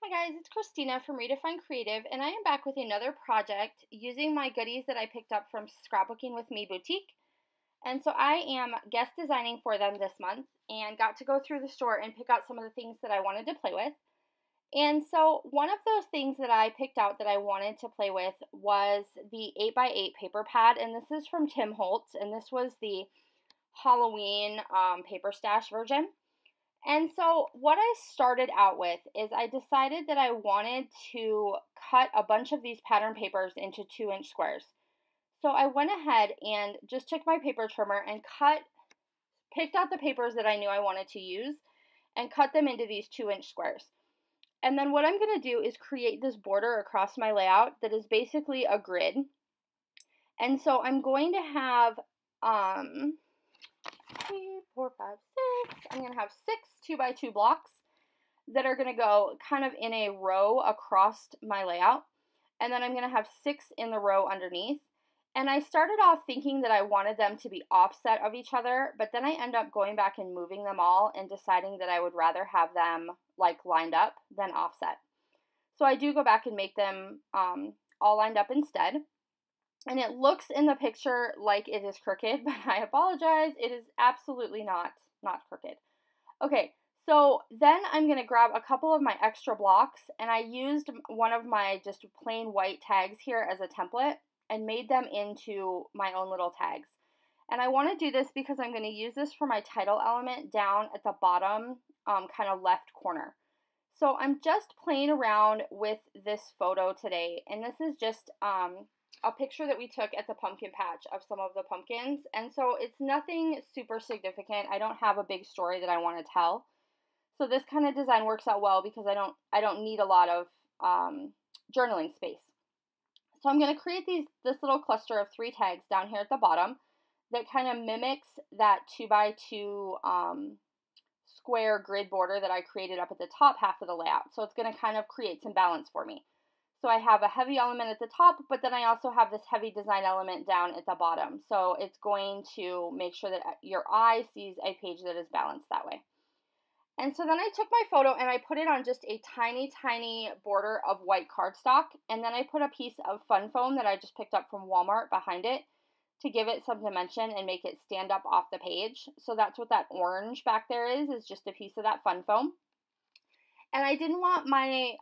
Hi guys, it's Christina from Redefine Creative, and I am back with another project using my goodies that I picked up from Scrapbooking with Me Boutique. And so I am guest designing for them this month and got to go through the store and pick out some of the things that I wanted to play with. And so one of those things that I picked out that I wanted to play with was the 8x8 paper pad, and this is from Tim Holtz, and this was the Halloween paper stash version. And so what I started out with is I decided that I wanted to cut a bunch of these pattern papers into 2-inch squares. So I went ahead and just took my paper trimmer and picked out the papers that I knew I wanted to use and cut them into these 2-inch squares. And then what I'm going to do is create this border across my layout that is basically a grid. And so I'm going to have 3, 4, 5, 6. I'm going to have 6 2x2 blocks that are going to go kind of in a row across my layout. And then I'm going to have 6 in the row underneath. And I started off thinking that I wanted them to be offset of each other, but then I end up going back and moving them all and deciding that I would rather have them like lined up than offset. So I do go back and make them all lined up instead. And it looks in the picture like it is crooked, but I apologize. It is absolutely not crooked. Okay, so then I'm going to grab a couple of my extra blocks, and I used one of my just plain white tags here as a template and made them into my own little tags. And I want to do this because I'm going to use this for my title element down at the bottom kind of left corner. So I'm just playing around with this photo today, and this is just a picture that we took at the pumpkin patch of some of the pumpkins, and so it's nothing super significant. I don't have a big story that I want to tell, so this kind of design works out well because I don't need a lot of journaling space. So I'm going to create this little cluster of 3 tags down here at the bottom that kind of mimics that 2x2 square grid border that I created up at the top half of the layout. So it's going to kind of create some balance for me. So I have a heavy element at the top, but then I also have this heavy design element down at the bottom. So it's going to make sure that your eye sees a page that is balanced that way. And so then I took my photo and I put it on just a tiny, tiny border of white cardstock. And then I put a piece of fun foam that I just picked up from Walmart behind it to give it some dimension and make it stand up off the page. So that's what that orange back there is just a piece of that fun foam. And I didn't want my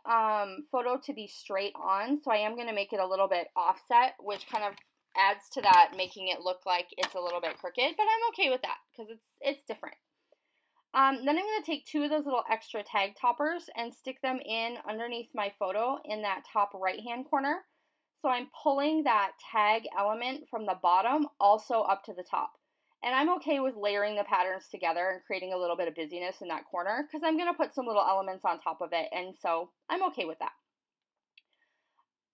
photo to be straight on, so I am going to make it a little bit offset, which kind of adds to that, making it look like it's a little bit crooked, but I'm okay with that because it's different. Then I'm going to take 2 of those little extra tag toppers and stick them in underneath my photo in that top right-hand corner. So I'm pulling that tag element from the bottom also up to the top. And I'm okay with layering the patterns together and creating a little bit of busyness in that corner because I'm going to put some little elements on top of it, and so I'm okay with that.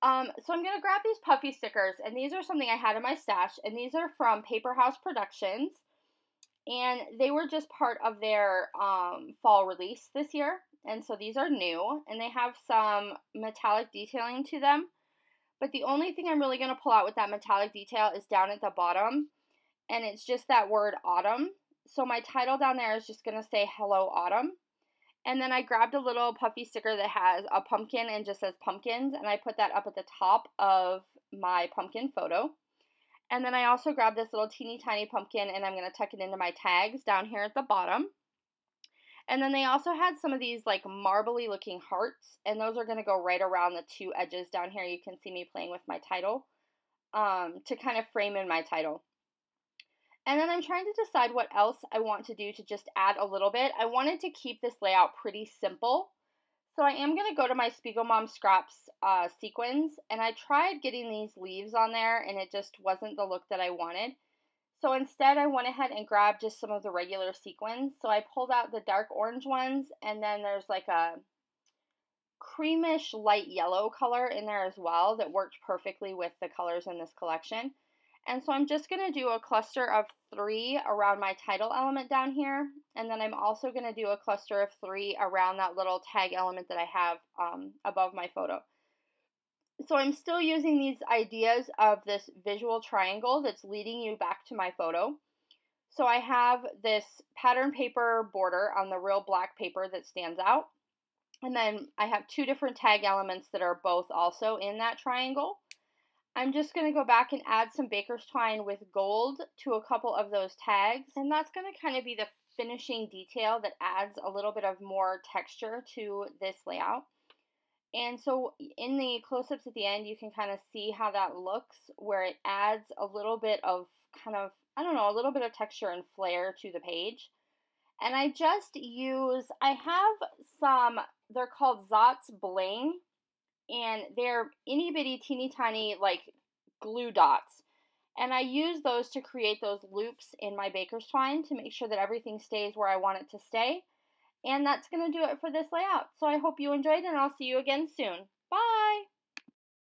So I'm going to grab these puffy stickers, and these are something I had in my stash, and these are from Paper House Productions, and they were just part of their fall release this year, and so these are new, and they have some metallic detailing to them, but the only thing I'm really going to pull out with that metallic detail is down at the bottom. And it's just that word autumn. So my title down there is just going to say Hello Autumn. And then I grabbed a little puffy sticker that has a pumpkin and just says pumpkins. And I put that up at the top of my pumpkin photo. And then I also grabbed this little teeny tiny pumpkin and I'm going to tuck it into my tags down here at the bottom. And then they also had some of these like marbly looking hearts. And those are going to go right around the 2 edges down here. You can see me playing with my title to kind of frame in my title. And then I'm trying to decide what else I want to do to just add a little bit. I wanted to keep this layout pretty simple. So I am going to go to my Spiegel Mom Scraps sequins. And I tried getting these leaves on there and it just wasn't the look that I wanted. So instead I went ahead and grabbed just some of the regular sequins. So I pulled out the dark orange ones, and then there's like a creamish light yellow color in there as well that worked perfectly with the colors in this collection. And so I'm just going to do a cluster of 3 around my title element down here. And then I'm also going to do a cluster of 3 around that little tag element that I have above my photo. So I'm still using these ideas of this visual triangle that's leading you back to my photo. So I have this pattern paper border on the real black paper that stands out. And then I have two different tag elements that are both also in that triangle. I'm just going to go back and add some baker's twine with gold to a couple of those tags. And that's going to kind of be the finishing detail that adds a little bit of more texture to this layout. And so in the close-ups at the end, you can kind of see how that looks, where it adds a little bit of kind of, I don't know, a little bit of texture and flair to the page. And I just use, I have some, they're called Zot's Bling, and they're itty bitty teeny tiny like glue dots. And I use those to create those loops in my baker's twine to make sure that everything stays where I want it to stay. And that's going to do it for this layout. So I hope you enjoyed, and I'll see you again soon. Bye!